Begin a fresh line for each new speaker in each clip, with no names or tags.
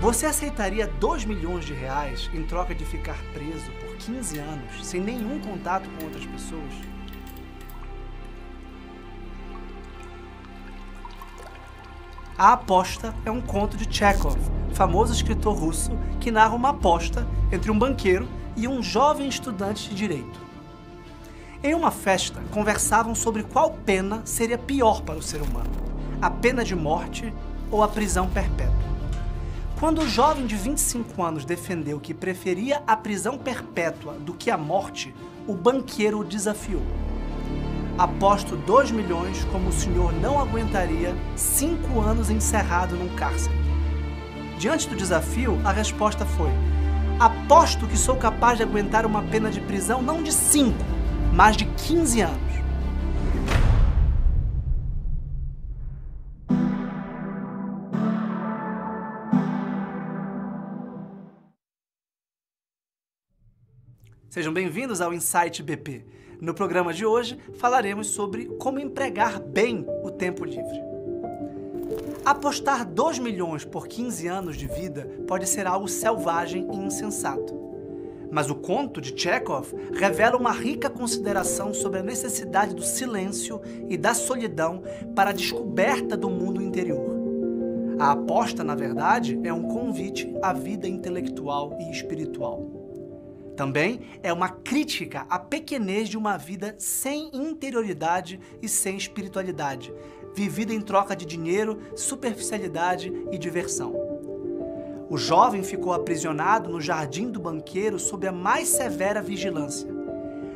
Você aceitaria 2 milhões de reais em troca de ficar preso por 15 anos, sem nenhum contato com outras pessoas? A Aposta é um conto de Chekhov, famoso escritor russo que narra uma aposta entre um banqueiro e um jovem estudante de direito. Em uma festa, conversavam sobre qual pena seria pior para o ser humano, a pena de morte ou a prisão perpétua. Quando o jovem de 25 anos defendeu que preferia a prisão perpétua do que a morte, o banqueiro o desafiou. Aposto 2 milhões como o senhor não aguentaria 5 anos encerrado num cárcere. Diante do desafio, a resposta foi: aposto que sou capaz de aguentar uma pena de prisão não de 5, mas de 15 anos. Sejam bem-vindos ao Insight BP. No programa de hoje, falaremos sobre como empregar bem o tempo livre. Apostar 2 milhões por 15 anos de vida pode ser algo selvagem e insensato. Mas o conto de Chekhov revela uma rica consideração sobre a necessidade do silêncio e da solidão para a descoberta do mundo interior. A aposta, na verdade, é um convite à vida intelectual e espiritual. Também é uma crítica à pequenez de uma vida sem interioridade e sem espiritualidade, vivida em troca de dinheiro, superficialidade e diversão. O jovem ficou aprisionado no jardim do banqueiro sob a mais severa vigilância.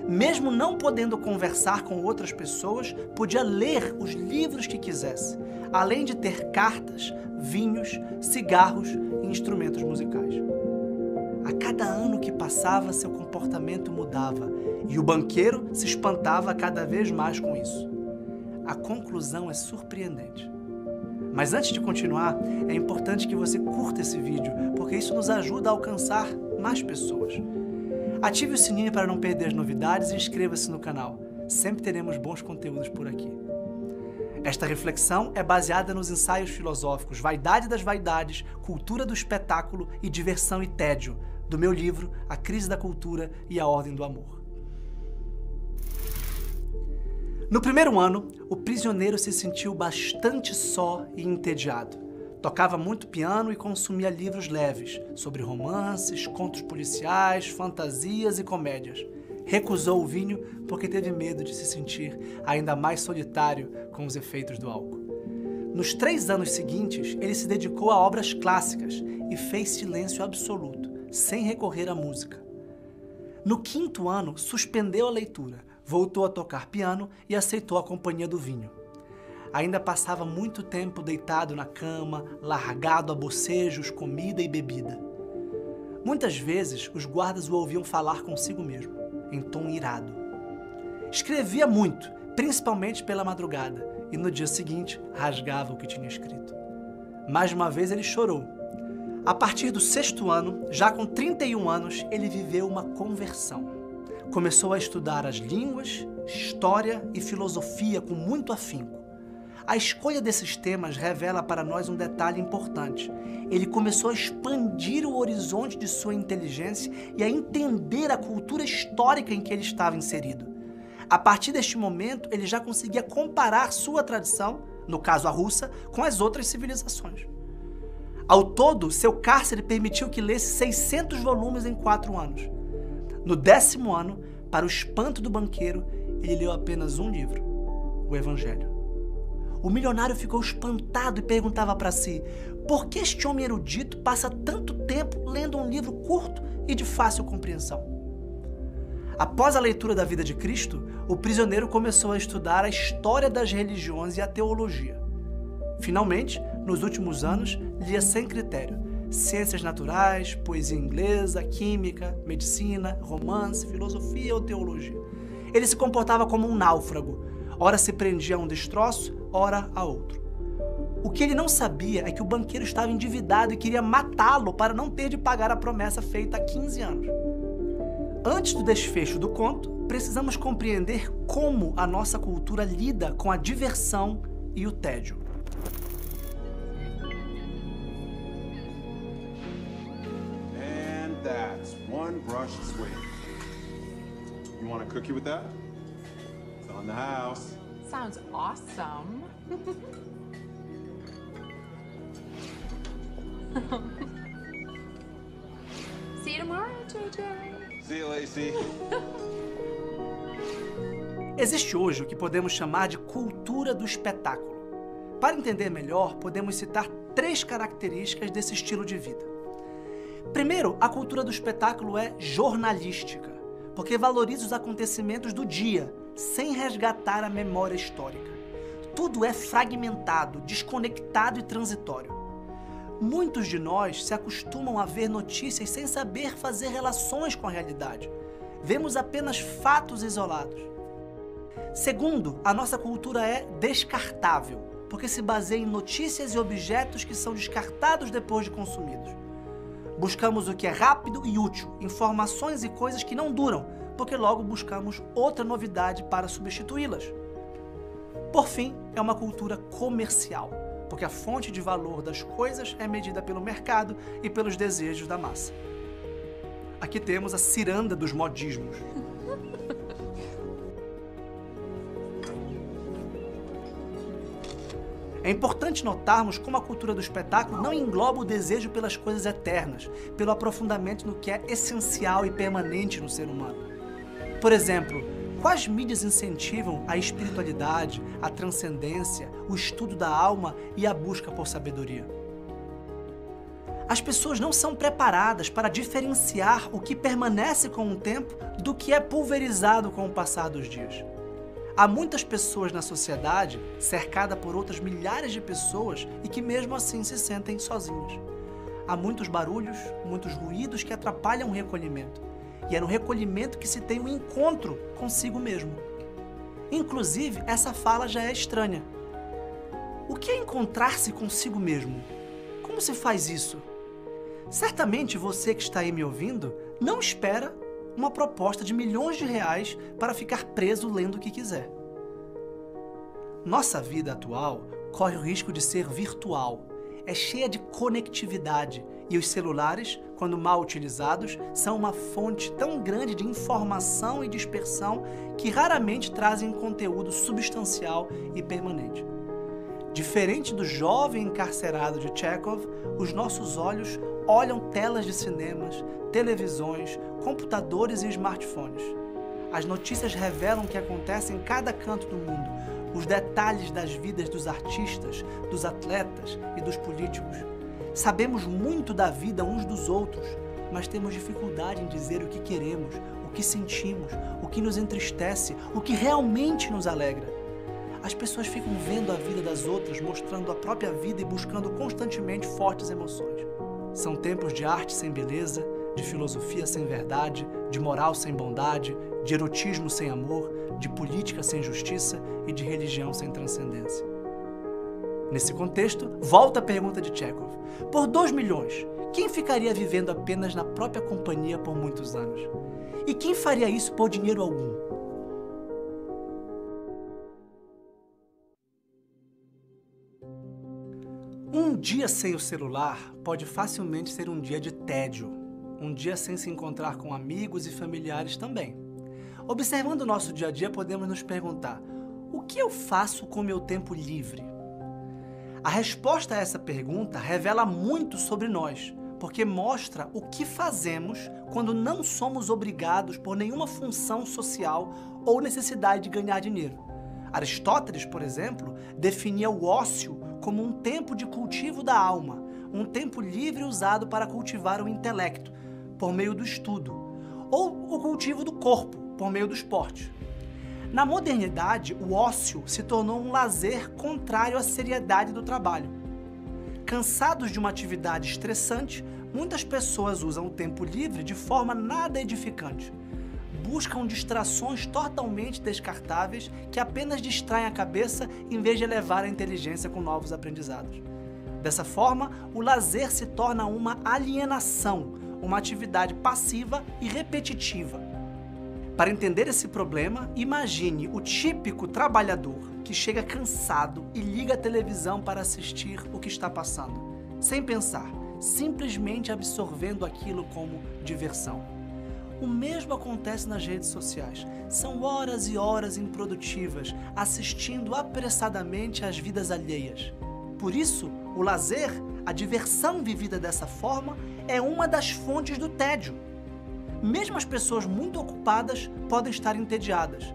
Mesmo não podendo conversar com outras pessoas, podia ler os livros que quisesse, além de ter cartas, vinhos, cigarros e instrumentos musicais. A cada ano que passava, seu comportamento mudava e o banqueiro se espantava cada vez mais com isso. A conclusão é surpreendente. Mas antes de continuar, é importante que você curta esse vídeo, porque isso nos ajuda a alcançar mais pessoas. Ative o sininho para não perder as novidades e inscreva-se no canal. Sempre teremos bons conteúdos por aqui. Esta reflexão é baseada nos ensaios filosóficos Vaidade das Vaidades, Cultura do Espetáculo e Diversão e Tédio, do meu livro A Crise da Cultura e a Ordem do Amor. No primeiro ano, o prisioneiro se sentiu bastante só e entediado. Tocava muito piano e consumia livros leves, sobre romances, contos policiais, fantasias e comédias. Recusou o vinho porque teve medo de se sentir ainda mais solitário com os efeitos do álcool. Nos 3 anos seguintes, ele se dedicou a obras clássicas e fez silêncio absoluto, sem recorrer à música. No 5º ano, suspendeu a leitura, voltou a tocar piano e aceitou a companhia do vinho. Ainda passava muito tempo deitado na cama, largado a bocejos, comida e bebida. Muitas vezes, os guardas o ouviam falar consigo mesmo, em tom irado. Escrevia muito, principalmente pela madrugada, e no dia seguinte rasgava o que tinha escrito. Mais de uma vez ele chorou. A partir do 6º ano, já com 31 anos, ele viveu uma conversão. Começou a estudar as línguas, história e filosofia com muito afinco. A escolha desses temas revela para nós um detalhe importante. Ele começou a expandir o horizonte de sua inteligência e a entender a cultura histórica em que ele estava inserido. A partir deste momento, ele já conseguia comparar sua tradição, no caso a russa, com as outras civilizações. Ao todo, seu cárcere permitiu que lesse 600 volumes em 4 anos. No 10º ano, para o espanto do banqueiro, ele leu apenas um livro, o Evangelho. O milionário ficou espantado e perguntava para si: por que este homem erudito passa tanto tempo lendo um livro curto e de fácil compreensão? Após a leitura da vida de Cristo, o prisioneiro começou a estudar a história das religiões e a teologia. Finalmente, nos últimos anos, lia sem critério ciências naturais, poesia inglesa, química, medicina, romance, filosofia ou teologia. Ele se comportava como um náufrago. Ora se prendia a um destroço, ora a outro. O que ele não sabia é que o banqueiro estava endividado e queria matá-lo para não ter de pagar a promessa feita há 15 anos. Antes do desfecho do conto, precisamos compreender como a nossa cultura lida com a diversão e o tédio.
It's one brush sweep. You want a cookie with that? It's on the house.
Sounds awesome. See you tomorrow, JJ.
See you, Lacey.
Existe hoje o que podemos chamar de cultura do espetáculo. Para entender melhor, podemos citar 3 características desse estilo de vida. Primeiro, a cultura do espetáculo é jornalística, porque valoriza os acontecimentos do dia, sem resgatar a memória histórica. Tudo é fragmentado, desconectado e transitório. Muitos de nós se acostumam a ver notícias sem saber fazer relações com a realidade. Vemos apenas fatos isolados. Segundo, a nossa cultura é descartável, porque se baseia em notícias e objetos que são descartados depois de consumidos. Buscamos o que é rápido e útil, informações e coisas que não duram, porque logo buscamos outra novidade para substituí-las. Por fim, é uma cultura comercial, porque a fonte de valor das coisas é medida pelo mercado e pelos desejos da massa. Aqui temos a ciranda dos modismos. É importante notarmos como a cultura do espetáculo não engloba o desejo pelas coisas eternas, pelo aprofundamento no que é essencial e permanente no ser humano. Por exemplo, quais mídias incentivam a espiritualidade, a transcendência, o estudo da alma e a busca por sabedoria? As pessoas não são preparadas para diferenciar o que permanece com o tempo do que é pulverizado com o passar dos dias. Há muitas pessoas na sociedade, cercada por outras milhares de pessoas e que mesmo assim se sentem sozinhas. Há muitos barulhos, muitos ruídos que atrapalham o recolhimento. E é no recolhimento que se tem um encontro consigo mesmo. Inclusive, essa fala já é estranha. O que é encontrar-se consigo mesmo? Como se faz isso? Certamente você que está aí me ouvindo não espera uma proposta de milhões de reais para ficar preso lendo o que quiser. Nossa vida atual corre o risco de ser virtual, é cheia de conectividade e os celulares, quando mal utilizados, são uma fonte tão grande de informação e dispersão que raramente trazem conteúdo substancial e permanente. Diferente do jovem encarcerado de Chekhov, os nossos olhos olham telas de cinemas, televisões, computadores e smartphones. As notícias revelam o que acontece em cada canto do mundo, os detalhes das vidas dos artistas, dos atletas e dos políticos. Sabemos muito da vida uns dos outros, mas temos dificuldade em dizer o que queremos, o que sentimos, o que nos entristece, o que realmente nos alegra. As pessoas ficam vendo a vida das outras, mostrando a própria vida e buscando constantemente fortes emoções. São tempos de arte sem beleza, de filosofia sem verdade, de moral sem bondade, de erotismo sem amor, de política sem justiça e de religião sem transcendência. Nesse contexto, volta a pergunta de Chekhov. Por 2 milhões, quem ficaria vivendo apenas na própria companhia por muitos anos? E quem faria isso por dinheiro algum? Um dia sem o celular pode facilmente ser um dia de tédio, um dia sem se encontrar com amigos e familiares também. Observando o nosso dia a dia, podemos nos perguntar: o que eu faço com meu tempo livre? A resposta a essa pergunta revela muito sobre nós, porque mostra o que fazemos quando não somos obrigados por nenhuma função social ou necessidade de ganhar dinheiro. Aristóteles, por exemplo, definia o ócio como um tempo de cultivo da alma, um tempo livre usado para cultivar o intelecto, por meio do estudo, ou o cultivo do corpo, por meio do esporte. Na modernidade, o ócio se tornou um lazer contrário à seriedade do trabalho. Cansados de uma atividade estressante, muitas pessoas usam o tempo livre de forma nada edificante. Buscam distrações totalmente descartáveis que apenas distraem a cabeça em vez de elevar a inteligência com novos aprendizados. Dessa forma, o lazer se torna uma alienação, uma atividade passiva e repetitiva. Para entender esse problema, imagine o típico trabalhador que chega cansado e liga a televisão para assistir o que está passando, sem pensar, simplesmente absorvendo aquilo como diversão. O mesmo acontece nas redes sociais. São horas e horas improdutivas, assistindo apressadamente às vidas alheias. Por isso, o lazer, a diversão vivida dessa forma, é uma das fontes do tédio. Mesmo as pessoas muito ocupadas podem estar entediadas.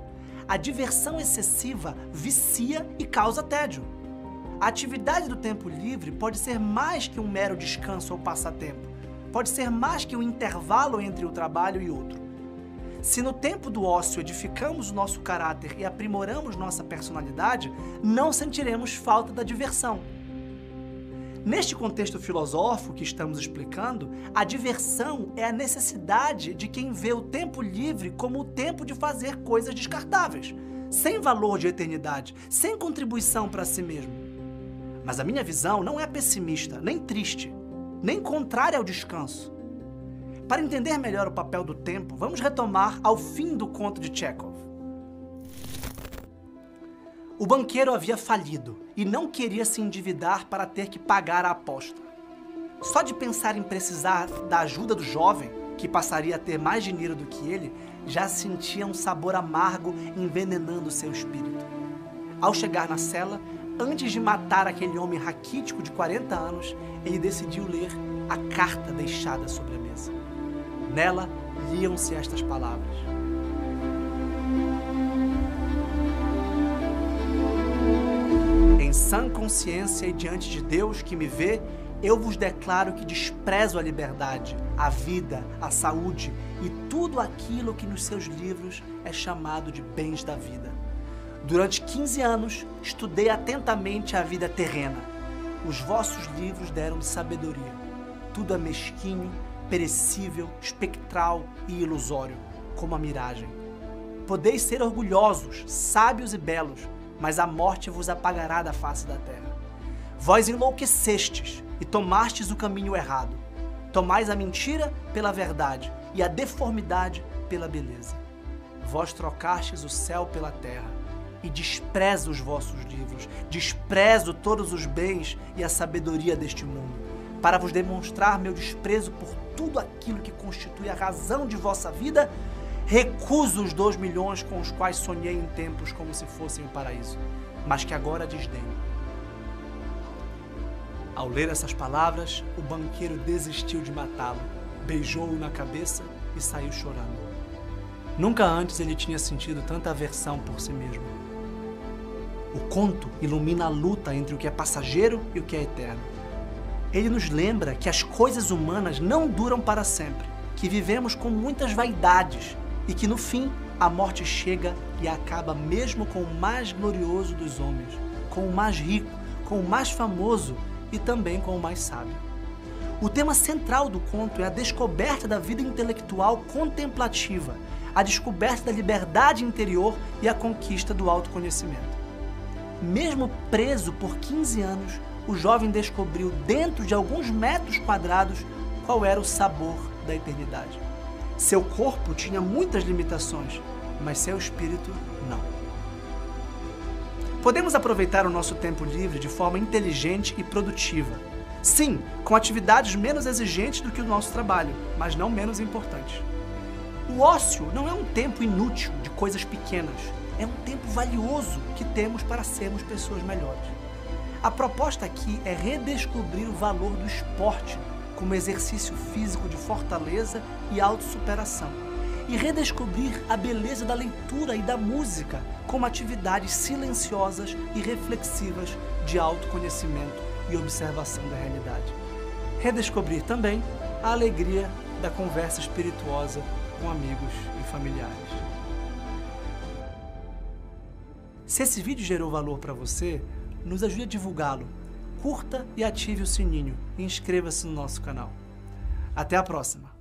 A diversão excessiva vicia e causa tédio. A atividade do tempo livre pode ser mais que um mero descanso ou passatempo. Pode ser mais que um intervalo entre o trabalho e outro. Se no tempo do ócio edificamos o nosso caráter e aprimoramos nossa personalidade, não sentiremos falta da diversão. Neste contexto filosófico que estamos explicando, a diversão é a necessidade de quem vê o tempo livre como o tempo de fazer coisas descartáveis, sem valor de eternidade, sem contribuição para si mesmo. Mas a minha visão não é pessimista, nem triste, nem contrária ao descanso. Para entender melhor o papel do tempo, vamos retomar ao fim do conto de Chekhov. O banqueiro havia falido e não queria se endividar para ter que pagar a aposta. Só de pensar em precisar da ajuda do jovem, que passaria a ter mais dinheiro do que ele, já sentia um sabor amargo envenenando seu espírito. Ao chegar na cela, antes de matar aquele homem raquítico de 40 anos, ele decidiu ler a carta deixada sobre a mesa. Nela, liam-se estas palavras: em sã consciência e diante de Deus que me vê, eu vos declaro que desprezo a liberdade, a vida, a saúde e tudo aquilo que nos seus livros é chamado de bens da vida. Durante 15 anos, estudei atentamente a vida terrena. Os vossos livros deram-me sabedoria. Tudo é mesquinho, perecível, espectral e ilusório, como a miragem. Podeis ser orgulhosos, sábios e belos, mas a morte vos apagará da face da terra. Vós enlouquecestes e tomastes o caminho errado. Tomais a mentira pela verdade e a deformidade pela beleza. Vós trocastes o céu pela terra e desprezo os vossos livros, desprezo todos os bens e a sabedoria deste mundo, para vos demonstrar meu desprezo por tudo aquilo que constitui a razão de vossa vida. Recuso os 2 milhões com os quais sonhei em tempos como se fossem o paraíso, mas que agora desdenho. Ao ler essas palavras, o banqueiro desistiu de matá-lo, beijou-o na cabeça e saiu chorando. Nunca antes ele tinha sentido tanta aversão por si mesmo. O conto ilumina a luta entre o que é passageiro e o que é eterno. Ele nos lembra que as coisas humanas não duram para sempre, que vivemos com muitas vaidades e que no fim a morte chega e acaba mesmo com o mais glorioso dos homens, com o mais rico, com o mais famoso e também com o mais sábio. O tema central do conto é a descoberta da vida intelectual contemplativa, a descoberta da liberdade interior e a conquista do autoconhecimento. Mesmo preso por 15 anos, o jovem descobriu dentro de alguns metros quadrados qual era o sabor da eternidade. Seu corpo tinha muitas limitações, mas seu espírito não. Podemos aproveitar o nosso tempo livre de forma inteligente e produtiva. Sim, com atividades menos exigentes do que o nosso trabalho, mas não menos importantes. O ócio não é um tempo inútil de coisas pequenas, é um tempo valioso que temos para sermos pessoas melhores. A proposta aqui é redescobrir o valor do esporte como exercício físico de fortaleza e autossuperação, e redescobrir a beleza da leitura e da música como atividades silenciosas e reflexivas de autoconhecimento e observação da realidade. Redescobrir também a alegria da conversa espirituosa com amigos e familiares. Se esse vídeo gerou valor para você, nos ajude a divulgá-lo. Curta e ative o sininho e inscreva-se no nosso canal. Até a próxima!